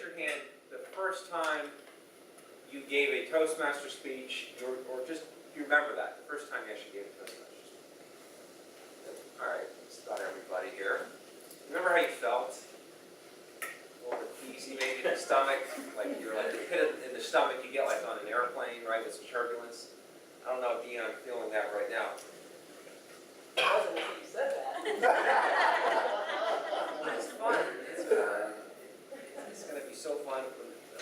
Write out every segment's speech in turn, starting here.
your hand the first time you gave a Toastmaster speech, or just, you remember that, the first time you actually gave a Toastmaster speech? All right, just about everybody here. Remember how you felt? A little bit queasy maybe in the stomach, like you're like the pit in the stomach you get like on an airplane, right, with some turbulence. I don't know if Dione, I'm feeling that right now. I wasn't until you said that. It's fun. It's going to be so fun.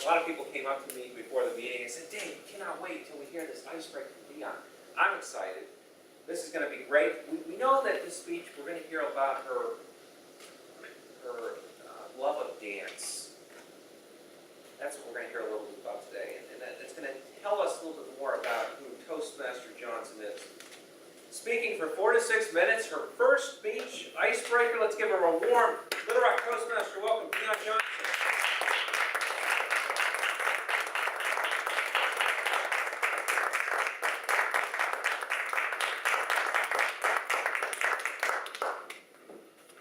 A lot of people came up to me before the meeting and said, Dave, cannot wait until we hear this Icebreaker from Dione. I'm excited. This is going to be great. We know that this speech, we're going to hear about her love of dance. That's what we're going to hear a little bit about today. And it's going to tell us a little bit more about who Toastmaster Johnson is. Speaking for 4 to 6 minutes, her first speech, Icebreaker. Let's give her a warm Little Rock Toastmaster welcome, Dione Johnson.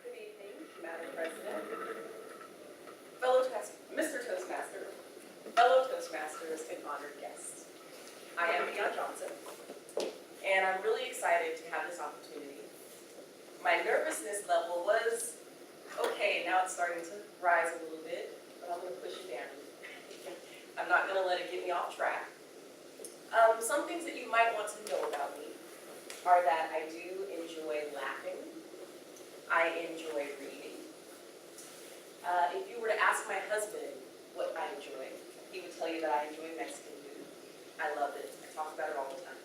Good evening, Madam President, Mr. Toastmaster, fellow Toastmasters, and honored guests. I am Dione Johnson, and I'm really excited to have this opportunity. My nervousness level was okay, now it's starting to rise a little bit, but I'm going to push it down. I'm not going to let it get me off track. Some things that you might want to know about me are that I do enjoy laughing. I enjoy reading. If you were to ask my husband what I enjoy, he would tell you that I enjoy Mexican food. I love it. I talk about it all the time.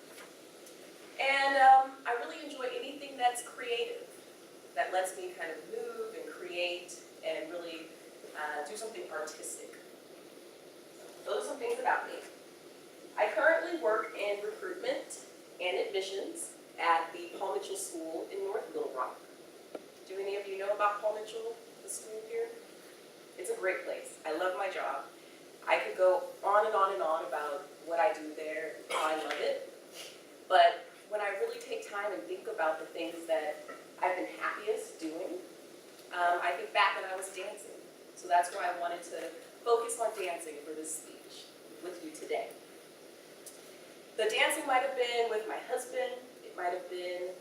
And I really enjoy anything that's creative, that lets me kind of move and create and really do something artistic. Those are some things about me. I currently work in recruitment and admissions at the Paul Mitchell School in North Little Rock. Do any of you know about Paul Mitchell, the school here? It's a great place. I love my job. I could go on and on and on about what I do there, how I love it. But when I really take time and think about the things that I've been happiest doing, I think back when I was dancing. So that's why I wanted to focus on dancing for this speech with you today. The dancing might have been with my husband, it might have been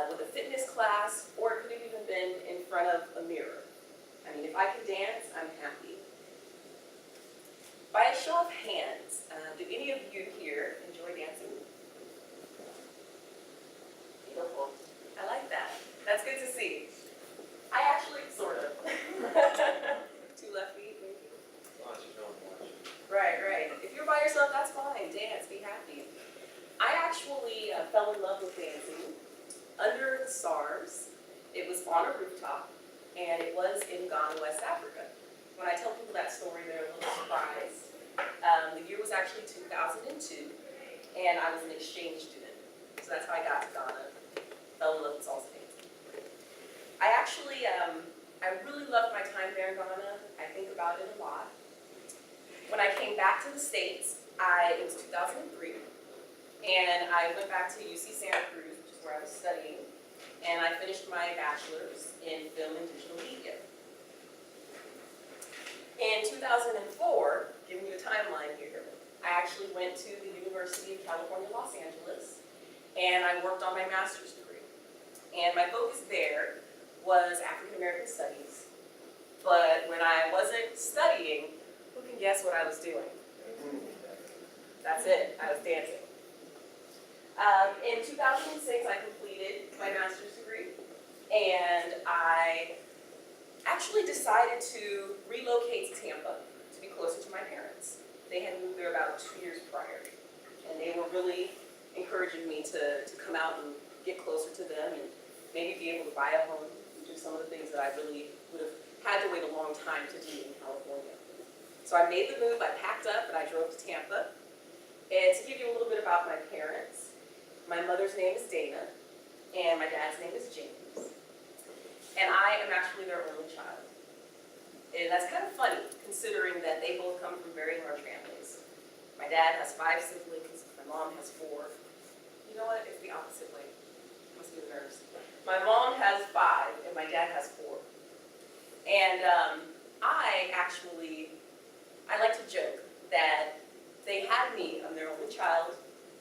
with a fitness class, or it could have even been in front of a mirror. I mean, if I can dance, I'm happy. By a show of hands, do any of you here enjoy dancing? Beautiful. I like that. That's good to see. I actually, sort of. 2 left feet, maybe? As long as you don't watch. Right. If you're by yourself, that's fine. Dance, be happy. I actually fell in love with dancing under the stars. It was on a rooftop, and it was in Ghana, West Africa. When I tell people that story, they're a little surprised. The year was actually 2002, and I was an exchange student. So that's how I got to Ghana. Fell in love with salsa dancing. I really loved my time there in Ghana. I think about it a lot. When I came back to the States, it was 2003, and I went back to UC Santa Cruz, which is where I was studying, and I finished my bachelor's in film and digital media. In 2004, giving you a timeline here, I actually went to the University of California, Los Angeles, and I worked on my master's degree. And my focus there was African American Studies. But when I wasn't studying, who can guess what I was doing? That's it, I was dancing. In 2006, I completed my master's degree, and I actually decided to relocate to Tampa to be closer to my parents. They had moved there about 2 years prior, and they were really encouraging me to come out and get closer to them and maybe be able to buy a home and do some of the things that I really would have had to wait a long time to do in California. So I made the move, I packed up, and I drove to Tampa. And to give you a little bit about my parents, my mother's name is Dana, and my dad's name is James. And I am actually their only child. And that's kind of funny, considering that they both come from very large families. My dad has 5 siblings, my mom has 4. You know what, it's the opposite way. Must be the nerves. My mom has 5, and my dad has 4. And I actually I like to joke that they had me, I'm their only child.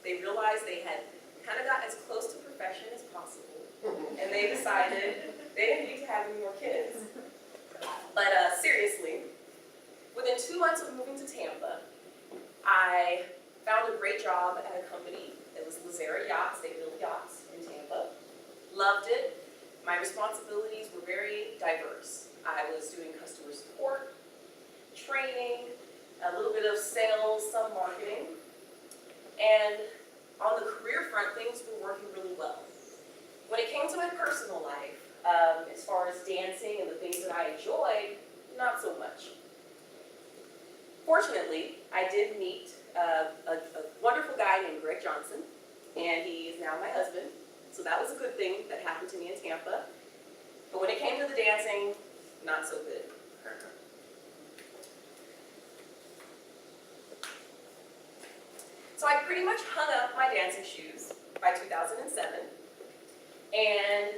They realized they had kind of got as close to perfection as possible, and they decided they didn't need to have any more kids. But seriously, within 2 months of moving to Tampa, I found a great job at a company. It was Lazera Yachts. They built yachts in Tampa. Loved it. My responsibilities were very diverse. I was doing customer support, training, a little bit of sales, some marketing. And on the career front, things were working really well. When it came to my personal life, as far as dancing and the things that I enjoyed, not so much. Fortunately, I did meet a wonderful guy named Greg Johnson, and he is now my husband. So that was a good thing that happened to me in Tampa. But when it came to the dancing, not so good. So I pretty much hung up my dancing shoes by 2007, and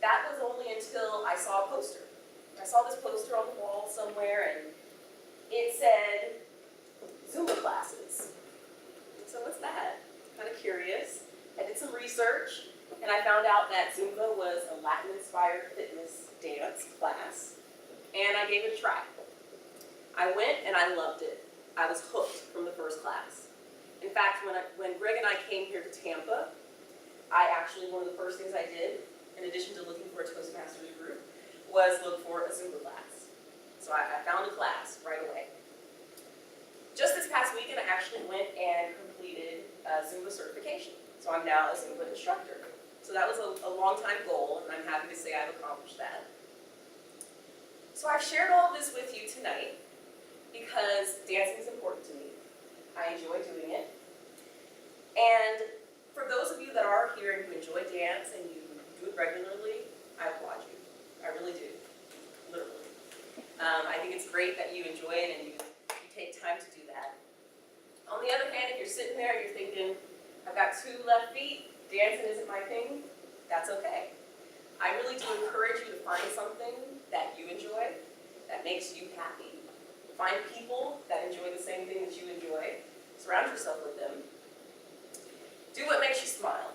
that was only until I saw a poster. I saw this poster on the wall somewhere, and it said Zumba classes. So what's that? Kind of curious. I did some research, and I found out that Zumba was a Latin-inspired fitness dance class, and I gave it a try. I went, and I loved it. I was hooked from the first class. In fact, when Greg and I came here to Tampa, one of the first things I did, in addition to looking for a Toastmasters group, was look for a Zumba class. So I found a class right away. Just this past weekend, I actually went and completed a Zumba certification. So I'm now a Zumba instructor. So that was a long time goal, and I'm happy to say I've accomplished that. So I've shared all this with you tonight because dancing is important to me. I enjoy doing it. And for those of you that are here and who enjoy dance and you do it regularly, I applaud you. I really do, literally. I think it's great that you enjoy it and you take time to do that. On the other hand, if you're sitting there and you're thinking, I've got 2 left feet, dancing isn't my thing, that's okay. I really do encourage you to find something that you enjoy, that makes you happy. Find people that enjoy the same thing that you enjoy. Surround yourself with them. Do what makes you smile.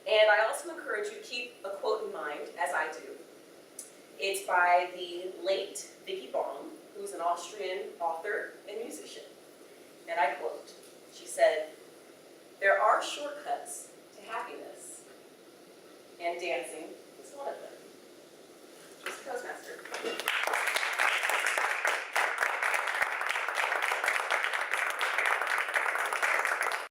And I also encourage you to keep a quote in mind, as I do. It's by the late Vicky Baum, who's an Austrian author and musician. And I quote, she said, "There are shortcuts to happiness, and dancing is one of them." She's a Toastmaster.